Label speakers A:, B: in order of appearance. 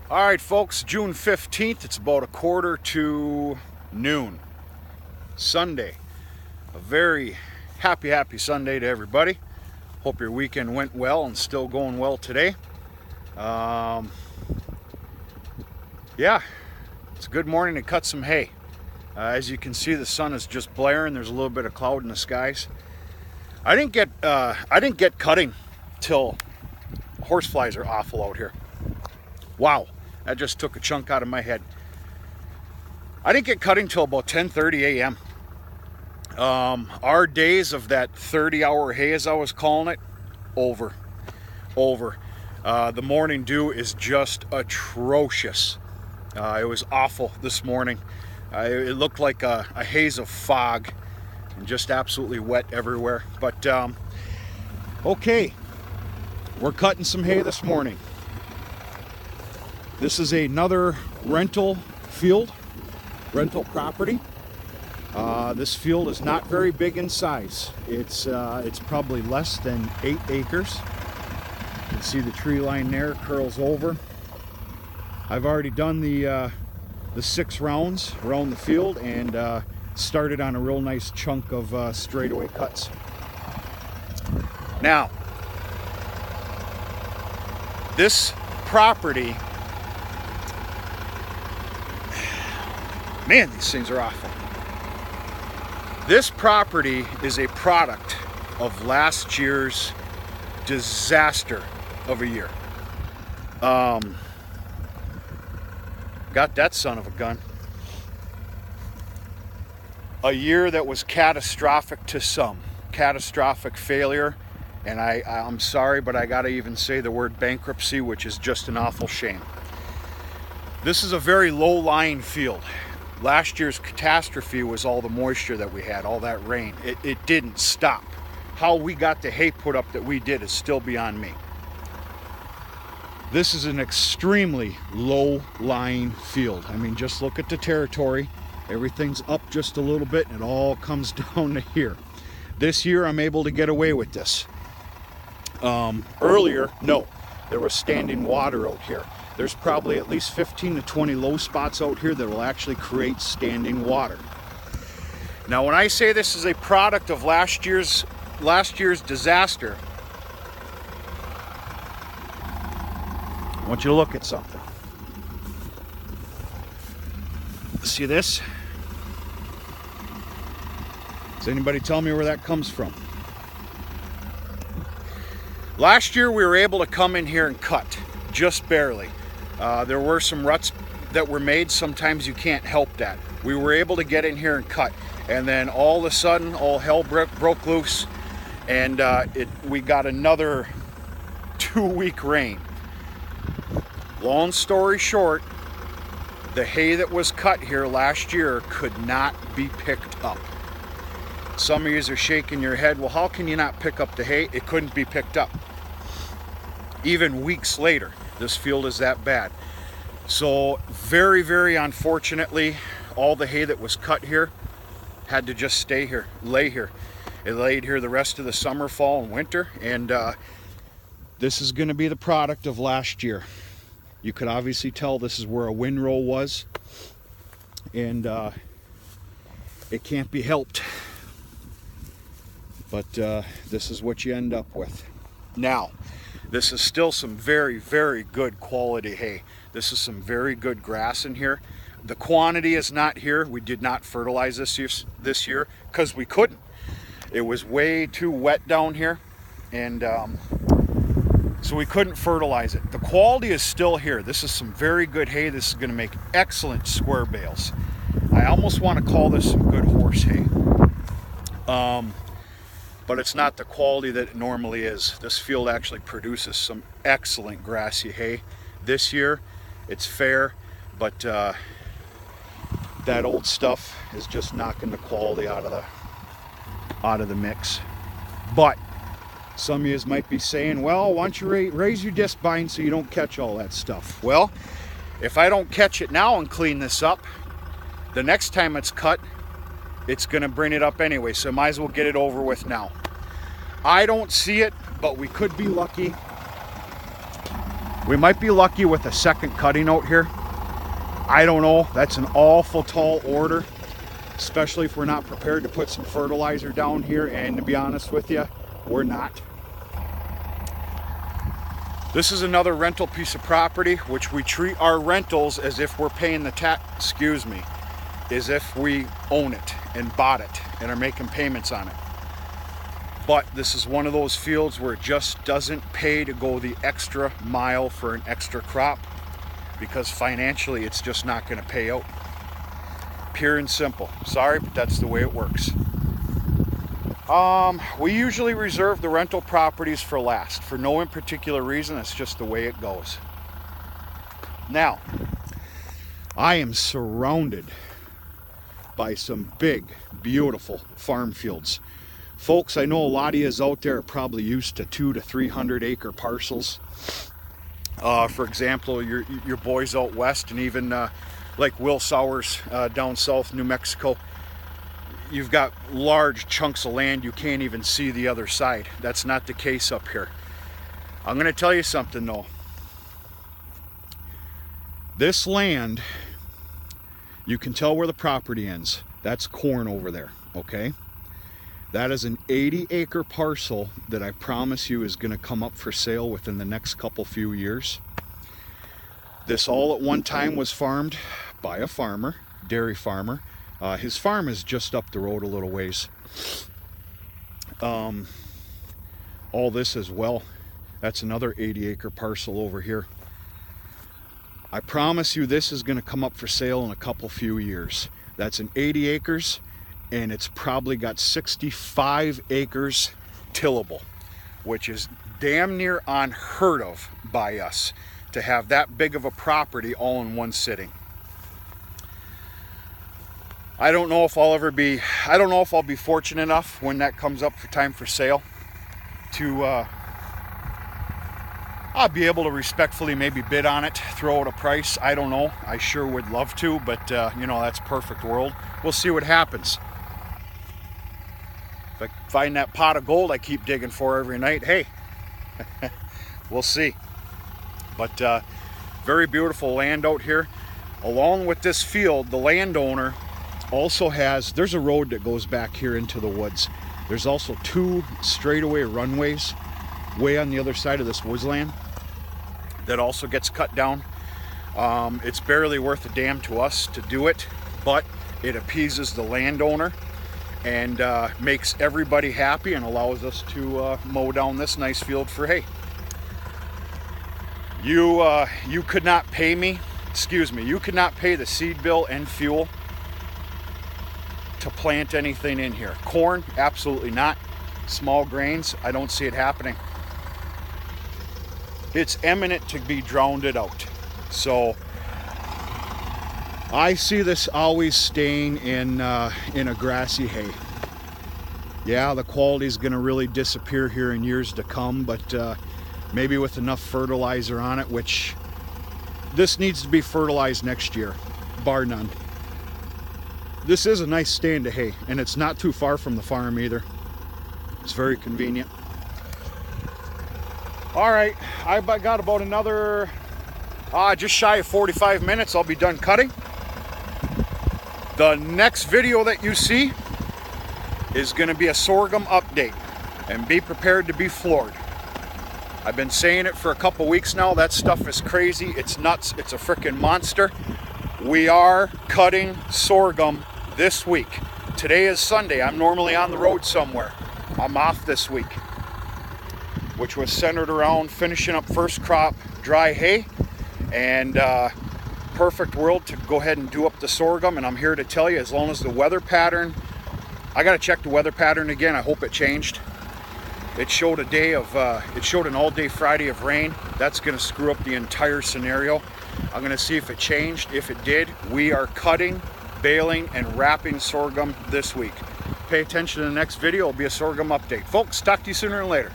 A: All right, folks, June 15th, it's about a quarter to noon. Sunday. A very happy Sunday to everybody. Hope your weekend went well and still going well today. Yeah, it's a good morning to cut some hay. As you can see, the sun is just blaring. There's a little bit of cloud in the skies. I didn't get cutting till horseflies are awful out here. Wow, that just took a chunk out of my head. I didn't get cutting till about 10:30 a.m. Our days of that 30-hour hay, as I was calling it, over. The morning dew is just atrocious. It was awful this morning. It looked like a haze of fog and just absolutely wet everywhere. But okay, we're cutting some hay this morning. This is another rental field, rental property. This field is not very big in size. It's probably less than 8 acres. You can see the tree line there curls over. I've already done the 6 rounds around the field and started on a real nice chunk of straightaway cuts. Now, this property, man, these things are awful. This property is a product of last year's disaster of a year. Got that son of a gun. A year that was catastrophic to some. Catastrophic failure. And I'm sorry, but I gotta even say the word bankruptcy, which is just an awful shame. This is a very low-lying field. Last year's catastrophe was all the moisture that we had, all that rain. It didn't stop. How we got the hay put up that we did is still beyond me. This is an extremely low-lying field. I mean, just look at the territory. Everything's up just a little bit and it all comes down to here. This year I'm able to get away with this. Earlier, no, there was standing water out here. There's probably at least 15 to 20 low spots out here that will actually create standing water. Now, when I say this is a product of last year's disaster, I want you to look at something. See this? Does anybody tell me where that comes from? Last year we were able to come in here and cut, just barely. There were some ruts that were made. Sometimes you can't help that. We were able to get in here and cut, and then all of a sudden all hell broke loose, and we got another 2-week rain. Long story short, the hay that was cut here last year could not be picked up. Some of you are shaking your head, well, how can you not pick up the hay? It couldn't be picked up. Even weeks later, this field is that bad. So very unfortunately, all the hay that was cut here had to just stay here, lay here. It laid here the rest of the summer, fall, and winter, and this is going to be the product of last year. You could obviously tell this is where a windrow was, and it can't be helped. But this is what you end up with. Now, this is still some very good quality hay. This is some very good grass in here. The quantity is not here. We did not fertilize this year because we couldn't. It was way too wet down here, and so we couldn't fertilize it. The quality is still here. This is some very good hay. This is going to make excellent square bales. I almost want to call this some good horse hay. But it's not the quality that it normally is. This field actually produces some excellent grassy hay. This year, it's fair, but that old stuff is just knocking the quality out of the mix. But some of you might be saying, well, why don't you raise your disc bind so you don't catch all that stuff? Well, if I don't catch it now and clean this up, the next time it's cut, it's going to bring it up anyway, so I might as well get it over with now. I don't see it, but we could be lucky. We might be lucky with a second cutting out here. I don't know. That's an awful tall order, especially if we're not prepared to put some fertilizer down here, and to be honest with you, we're not. This is another rental piece of property, which we treat our rentals as if we're paying the tax, as if we own it and bought it and are making payments on it. But this is one of those fields where it just doesn't pay to go the extra mile for an extra crop, because financially it's just not going to pay out. Pure and simple. Sorry, but that's the way it works. We usually reserve the rental properties for last, for no in particular reason. It's just the way it goes. Now, I am surrounded by some big, beautiful farm fields. Folks, I know a lot of you out there are probably used to 200 to 300 acre parcels. For example, your boys out west, and even like Will Sowers down south, New Mexico, you've got large chunks of land you can't even see the other side. That's not the case up here. I'm going to tell you something though. This land, you can tell where the property ends. That's corn over there, okay? That is an 80-acre parcel that I promise you is going to come up for sale within the next few years. This all at one time was farmed by a farmer, dairy farmer. His farm is just up the road a little ways. All this as well, that's another 80-acre parcel over here. I promise you this is going to come up for sale in a few years. That's an 80 acres. And it's probably got 65 acres tillable, which is damn near unheard of by us to have that big of a property all in one sitting. I don't know if I'll be fortunate enough when that comes up for time for sale to I'll be able to respectfully maybe bid on it, throw out a price. I don't know. I sure would love to, but you know, that's perfect world. We'll see what happens. If I find that pot of gold I keep digging for every night, hey, we'll see. But very beautiful land out here. Along with this field, the landowner also has, there's a road that goes back here into the woods. There's also 2 straightaway runways way on the other side of this woods land that also gets cut down. It's barely worth a damn to us to do it, but it appeases the landowner and makes everybody happy and allows us to mow down this nice field for hay. You could not pay me, you could not pay the seed bill and fuel to plant anything in here. Corn, absolutely not. Small grains, I don't see it happening. It's imminent to be drowned out. So I see this always staying in a grassy hay. Yeah, the quality is going to really disappear here in years to come, but maybe with enough fertilizer on it, which this needs to be fertilized next year, bar none. This is a nice stand of hay, and it's not too far from the farm either. It's very convenient. All right, I've got about another just shy of 45 minutes. I'll be done cutting. The next video that you see is going to be a sorghum update, and be prepared to be floored. I've been saying it for a couple weeks now. That stuff is crazy. It's nuts. It's a freaking monster. We are cutting sorghum this week. Today is Sunday. I'm normally on the road somewhere. I'm off this week, which was centered around finishing up first crop dry hay, and perfect world to go ahead and do up the sorghum. And I'm here to tell you, as long as the weather pattern, I got to check the weather pattern again. I hope it changed. It showed it showed an all-day Friday of rain. That's going to screw up the entire scenario. I'm going to see if it changed. If it did, we are cutting, baling, and wrapping sorghum this week. Pay attention to the next video. It'll be a sorghum update. Folks, talk to you sooner than later.